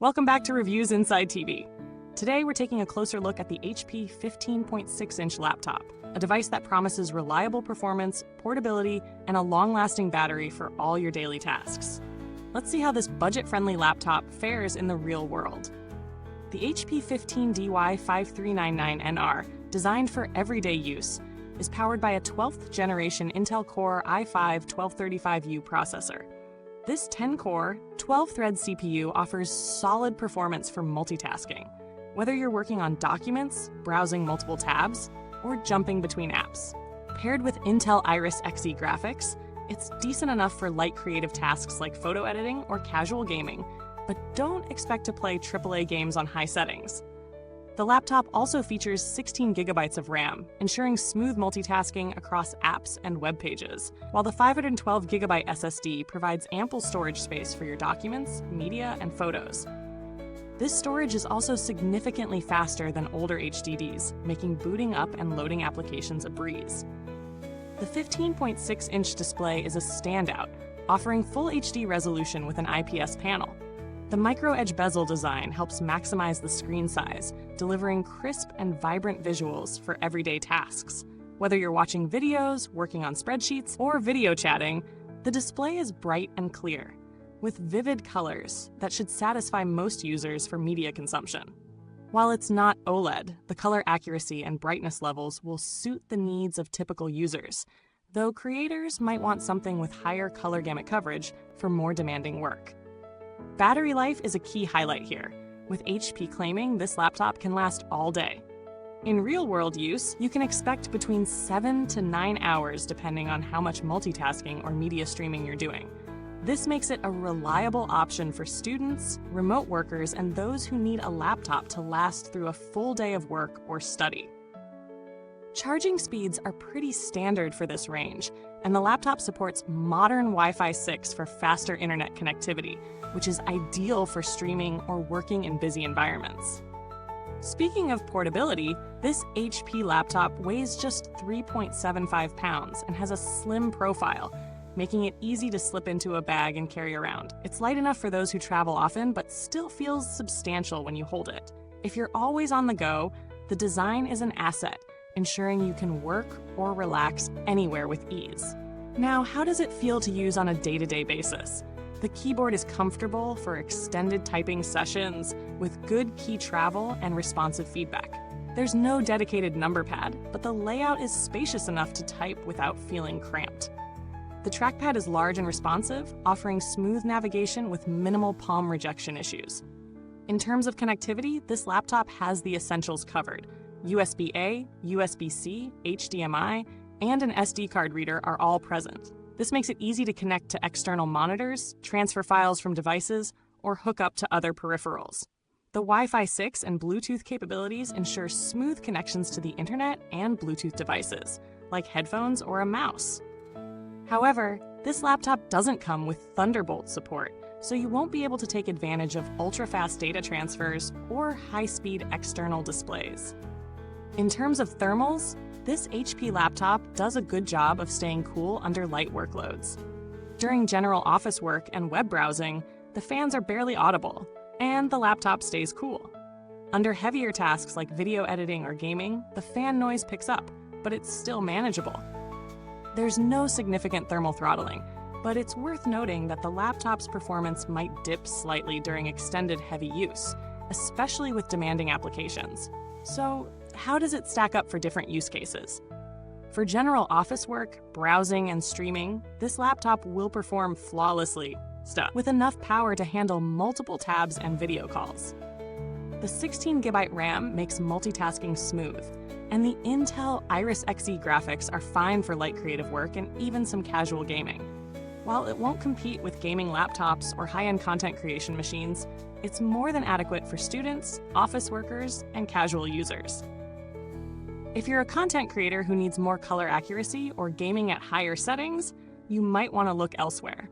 Welcome back to Reviews Inside TV. Today we're taking a closer look at the HP 15.6-inch laptop, a device that promises reliable performance, portability, and a long-lasting battery for all your daily tasks. Let's see how this budget-friendly laptop fares in the real world. The HP 15DY5399NR, designed for everyday use, is powered by a 12th generation Intel Core i5-1235U processor. This 10-core, 12-thread CPU offers solid performance for multitasking, whether you're working on documents, browsing multiple tabs, or jumping between apps. Paired with Intel Iris Xe graphics, it's decent enough for light creative tasks like photo editing or casual gaming, but don't expect to play AAA games on high settings. The laptop also features 16 GB of RAM, ensuring smooth multitasking across apps and web pages, while the 512 GB SSD provides ample storage space for your documents, media, and photos. This storage is also significantly faster than older HDDs, making booting up and loading applications a breeze. The 15.6-inch display is a standout, offering full HD resolution with an IPS panel. The micro-edge bezel design helps maximize the screen size, delivering crisp and vibrant visuals for everyday tasks. Whether you're watching videos, working on spreadsheets, or video chatting, the display is bright and clear, with vivid colors that should satisfy most users for media consumption. While it's not OLED, the color accuracy and brightness levels will suit the needs of typical users, though creators might want something with higher color gamut coverage for more demanding work. Battery life is a key highlight here, with HP claiming this laptop can last all day. In real-world use, you can expect between 7 to 9 hours depending on how much multitasking or media streaming you're doing. This makes it a reliable option for students, remote workers, and those who need a laptop to last through a full day of work or study. Charging speeds are pretty standard for this range, and the laptop supports modern Wi-Fi 6 for faster internet connectivity, which is ideal for streaming or working in busy environments. Speaking of portability, this HP laptop weighs just 3.75 pounds and has a slim profile, making it easy to slip into a bag and carry around. It's light enough for those who travel often, but still feels substantial when you hold it. If you're always on the go, the design is an asset, ensuring you can work or relax anywhere with ease. Now, how does it feel to use on a day-to-day basis? The keyboard is comfortable for extended typing sessions with good key travel and responsive feedback. There's no dedicated number pad, but the layout is spacious enough to type without feeling cramped. The trackpad is large and responsive, offering smooth navigation with minimal palm rejection issues. In terms of connectivity, this laptop has the essentials covered. USB-A, USB-C, HDMI, and an SD card reader are all present. This makes it easy to connect to external monitors, transfer files from devices, or hook up to other peripherals. The Wi-Fi 6 and Bluetooth capabilities ensure smooth connections to the internet and Bluetooth devices, like headphones or a mouse. However, this laptop doesn't come with Thunderbolt support, so you won't be able to take advantage of ultra-fast data transfers or high-speed external displays. In terms of thermals, this HP laptop does a good job of staying cool under light workloads. During general office work and web browsing, the fans are barely audible, and the laptop stays cool. Under heavier tasks like video editing or gaming, the fan noise picks up, but it's still manageable. There's no significant thermal throttling, but it's worth noting that the laptop's performance might dip slightly during extended heavy use, especially with demanding applications. So, how does it stack up for different use cases? For general office work, browsing, and streaming, this laptop will perform flawlessly, with enough power to handle multiple tabs and video calls. The 16GB RAM makes multitasking smooth, and the Intel Iris Xe graphics are fine for light creative work and even some casual gaming. While it won't compete with gaming laptops or high-end content creation machines, it's more than adequate for students, office workers, and casual users. If you're a content creator who needs more color accuracy or gaming at higher settings, you might want to look elsewhere.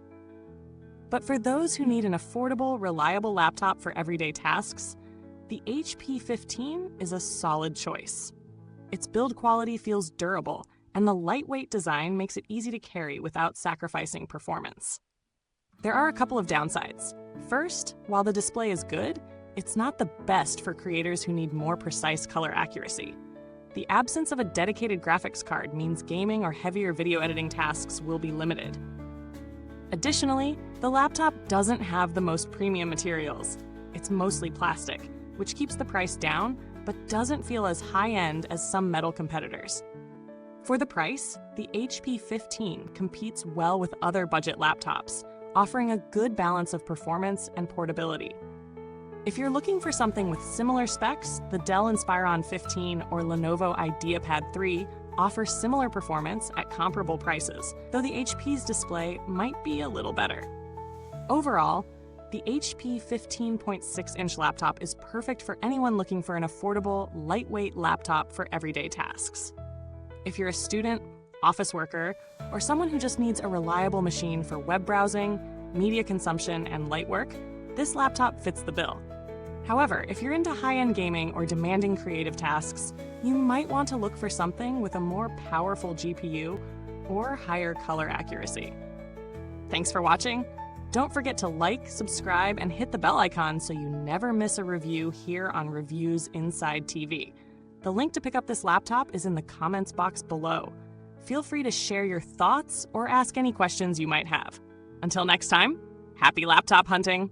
But for those who need an affordable, reliable laptop for everyday tasks, the HP 15 is a solid choice. Its build quality feels durable, and the lightweight design makes it easy to carry without sacrificing performance. There are a couple of downsides. First, while the display is good, it's not the best for creators who need more precise color accuracy. The absence of a dedicated graphics card means gaming or heavier video editing tasks will be limited. Additionally, the laptop doesn't have the most premium materials. It's mostly plastic, which keeps the price down, but doesn't feel as high-end as some metal competitors. For the price, the HP 15 competes well with other budget laptops, offering a good balance of performance and portability. If you're looking for something with similar specs, the Dell Inspiron 15 or Lenovo IdeaPad 3 offer similar performance at comparable prices, though the HP's display might be a little better. Overall, the HP 15.6-inch laptop is perfect for anyone looking for an affordable, lightweight laptop for everyday tasks. If you're a student, office worker, or someone who just needs a reliable machine for web browsing, media consumption, and light work, this laptop fits the bill. However, if you're into high-end gaming or demanding creative tasks, you might want to look for something with a more powerful GPU or higher color accuracy. Thanks for watching. Don't forget to like, subscribe, and hit the bell icon so you never miss a review here on Reviewsinsidetv. The link to pick up this laptop is in the comments box below. Feel free to share your thoughts or ask any questions you might have. Until next time, happy laptop hunting!